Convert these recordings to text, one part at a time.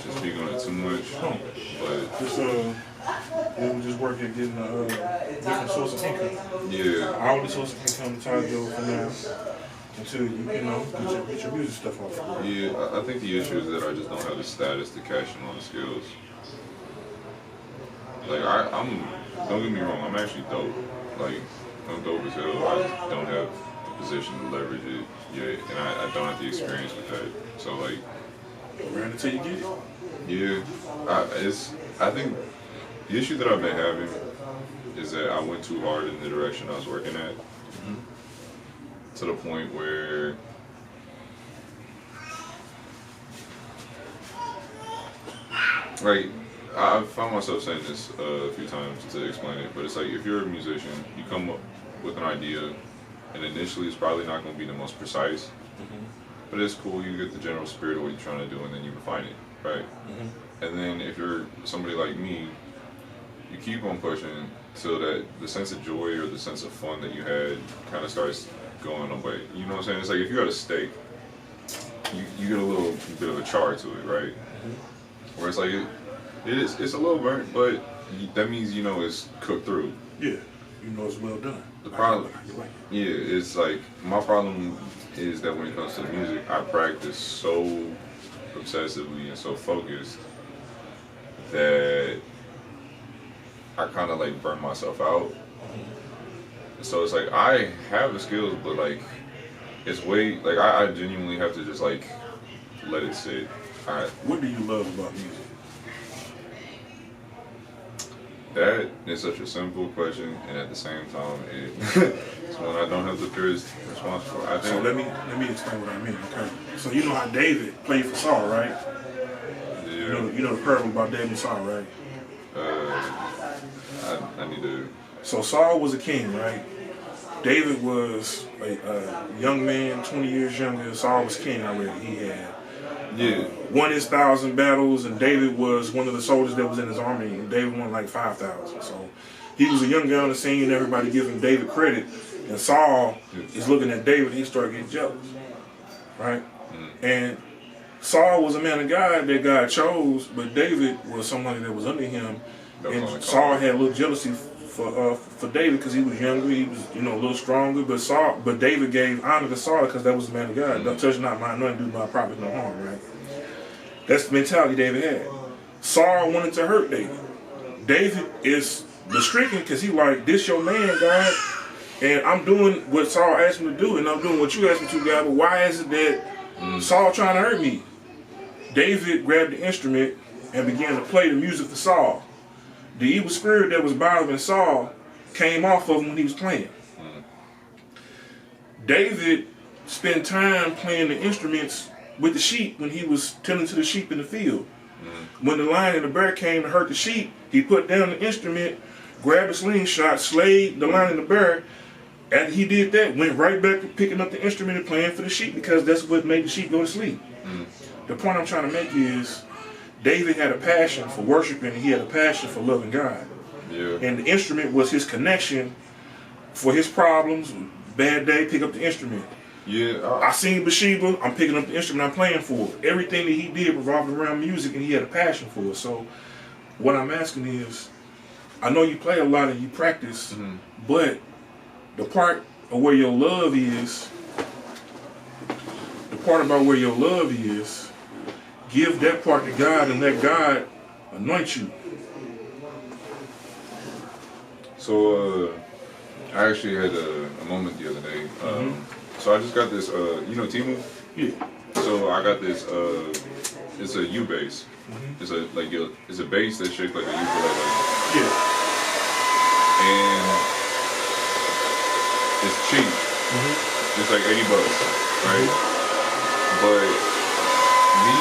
to speak on it too much, but just we just work at getting a different source of income. yeah, Our only source of income ties over for now until you get your music stuff off. yeah. I think the issue is that I just don't have the status to cash in on the skills. Like I'm, don't get me wrong, I'm actually dope. Like I'm dope as hell. I just don't have the position to leverage it yet, and I don't have the experience with that. So like, Learn until you get it. yeah, I think the issue that I've been having is that I went too hard in the direction I was working at, to the point where like I've found myself saying this a few times to explain it, but it's like if you're a musician, you come up with an idea, and initially it's probably not going to be the most precise, but it's cool. You get the general spirit of what you're trying to do, and then you refine it, right? And then if you're somebody like me, you keep on pushing till that the sense of joy or the sense of fun that you had kind of starts going away. You know what I'm saying? It's like if you got a steak, you get a little bit of a char to it, right? Where it's like it's a little burnt, but that means you know it's cooked through. Yeah, you know it's well done. The problem, yeah, it's like my problem is that when it comes to the music, I practice so obsessively and so focused that I kind of like burn myself out. So it's like I have the skills, but like it's way like I genuinely have to just like let it sit. What do you love about music? That is such a simple question, and at the same time, it's one I don't have the purest response for. I think. So let me explain what I mean. Okay. So you know how David played for Saul, right? Yeah. You know the parable about David and Saul, right? I need to. So Saul was a king, right? David was a young man, 20 years younger. Saul was king already. He had won his 1,000 battles, and David was one of the soldiers that was in his army, and David won like 5,000. So he was a young guy on the scene, everybody giving David credit, and Saul is looking at David, he started getting jealous, right? And Saul was a man of God that God chose, but David was somebody that was under him, and Saul had a little jealousy for David because he was younger, he was a little stronger, but David gave honor to Saul because that was the man of God. Don't touch not my anointed, do my prophet no harm, right? That's the mentality David had. Saul wanted to hurt David. David is restricting because he like, this your man, God, and I'm doing what Saul asked me to do, and I'm doing what you asked me to, God, but why is it that Saul trying to hurt me? David grabbed the instrument and began to play the music for Saul. The evil spirit that was bothering Saul came off of him when he was playing. David spent time playing the instruments with the sheep when he was tending to the sheep in the field. When the lion and the bear came to hurt the sheep, he put down the instrument, grabbed a slingshot, slayed the lion and the bear. After he did that, went right back to picking up the instrument and playing for the sheep because that's what made the sheep go to sleep. The point I'm trying to make is David had a passion for worshiping, and he had a passion for loving God. Yeah. And the instrument was his connection for his problems. Bad day, pick up the instrument. Yeah. I seen Bathsheba, I'm picking up the instrument, I'm playing for it. Everything that he did revolved around music, and he had a passion for it. So what I'm asking is, I know you play a lot and you practice, but the part of where your love is, give that part to God and let God anoint you. So I actually had a moment the other day. So I just got this, Timu? Yeah. So I got this, it's a U bass. It's a bass that's shaped like a ukulele. Yeah. And it's cheap. It's like $80, right? But me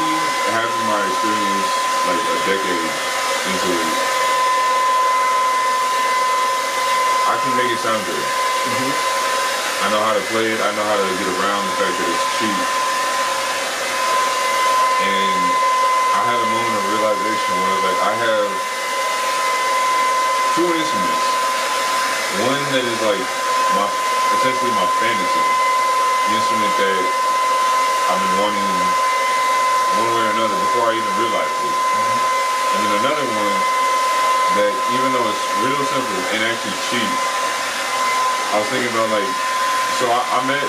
having my experience like a decade into it, I can make it sound good. I know how to play it. I know how to get around the fact that it's cheap. And I had a moment of realization where like I have two instruments. One that is like essentially my fantasy. The instrument that I've been wanting one way or another before I even realized it. another one that, even though it's real simple and actually cheap, I was thinking about like, so I met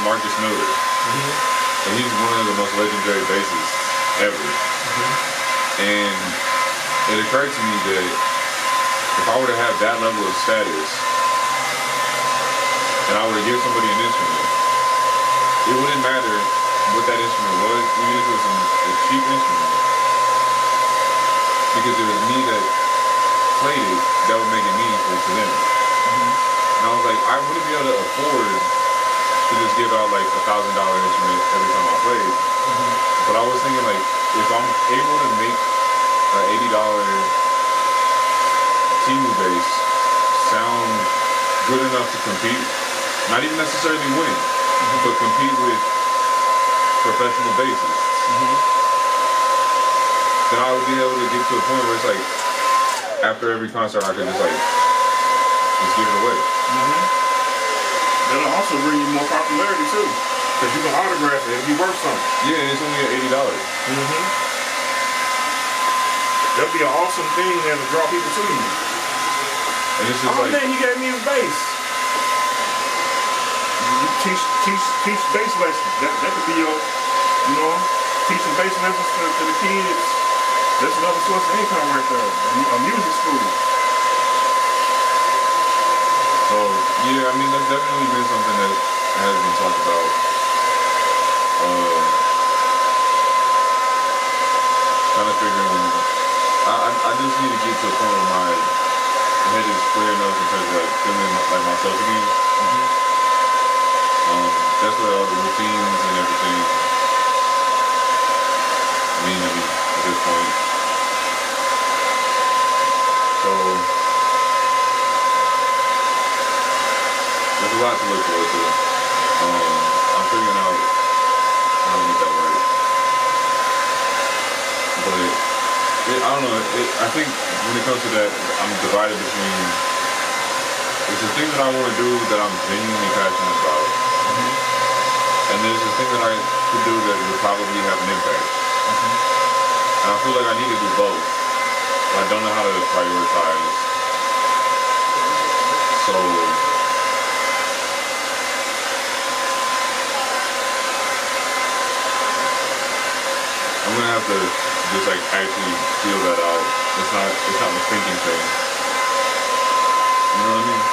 Marcus Miller, and he's one of the most legendary bassists ever. And it occurred to me that if I were to have that level of status, and I were to give somebody an instrument, it wouldn't matter what that instrument was, even if it was a cheap instrument, because it was me that played it that would make it meaningful to them. And I was like, I wouldn't be able to afford to just give out like $1,000 instrument every time I played. But I was thinking like, if I'm able to make an $80 Timu bass sound good enough to compete, not even necessarily win, but compete with professional bassists, then I would be able to get to a point where it's like, after every concert I could just give it away. That'll also bring you more popularity too, because you can autograph it, it'll be worth something. Yeah, and it's only at $80. That'll be an awesome thing that'll draw people to you. And it's just Oh like, man, he gave me his bass. You teach bass lessons. That could be your, teaching bass lessons to the kids. That's another source of income right there. A music school. so yeah, I mean that's definitely been something that has been talked about. Kind of figuring, I just need to get to a point where my head is clear enough in terms of like feeling like myself again. That's where all the routines and everything mean to me at this point. So there's a lot to look forward to. I'm figuring out how to make that work. But I don't know. I think when it comes to that, I'm divided between there's a thing that I want to do that I'm genuinely passionate about, and there's a thing that I could do that would probably have an impact. And I feel like I need to do both, but I don't know how to prioritize. So I'm gonna have to just like actually feel that out. It's not a thinking thing. You know what I mean?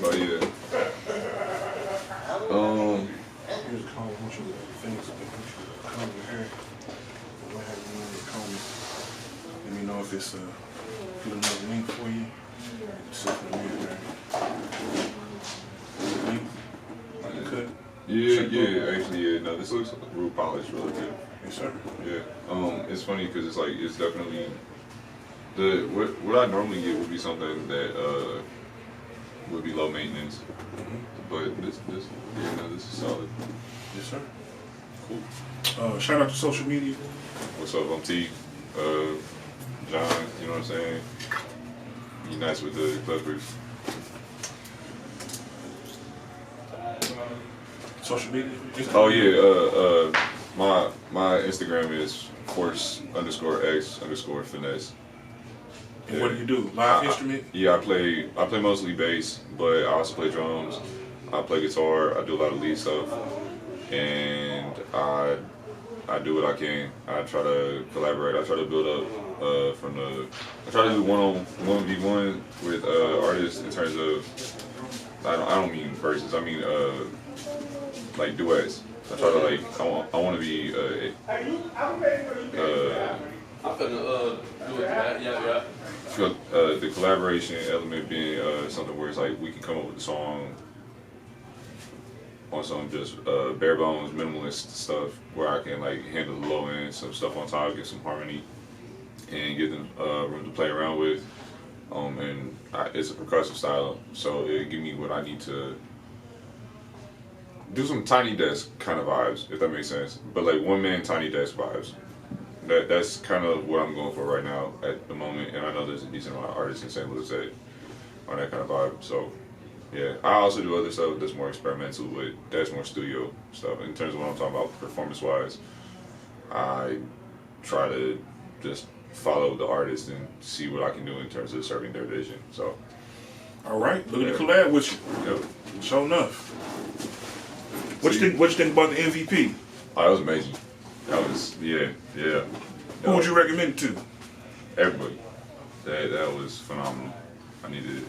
But yeah. Here's a comb. I want you to fingers comb your hair. Go ahead and comb it. Let me know if it's good enough length for you. Sit in the mirror there. Length, like a cut. Yeah, actually, yeah. No, this looks real polished, really good. Yes, sir. Yeah. It's funny because it's like it's definitely what I normally get would be something that would be low maintenance, but this is solid. Yes, sir. Cool. Shout out to social media. What's up? I'm T. John. You know what I'm saying? Be nice with the Clippers. Social media. Oh yeah. My Instagram is force_x_finesse. And what do you do? Live instrument? Yeah, I play mostly bass, but I also play drums. I play guitar. I do a lot of lead stuff, and I do what I can. I try to collaborate. I try to build up I try to do 1v1 with artists in terms of I don't mean verses. I mean like duets. I try to I want to be I'm finna do it. Yeah. the collaboration element being something where it's like we can come up with a song on some just bare bones minimalist stuff where I can like handle the low end, some stuff on top, get some harmony, and give them room to play around with. and it's a percussive style, so it give me what I need to do, some tiny desk kind of vibes, if that makes sense. But like one man tiny desk vibes. That's kind of what I'm going for right now at the moment, and I know there's a decent amount of artists in St. Louis that on that kind of vibe. So yeah, I also do other stuff that's more experimental, but that's more studio stuff. In terms of what I'm talking about performance wise, I try to just follow the artist and see what I can do in terms of serving their vision. So all right, looking to collab with you. Yep. Sure enough. What you think about the MVP? Oh, that was amazing. That was yeah. Who would you recommend it to? Everybody. That was phenomenal. I needed it.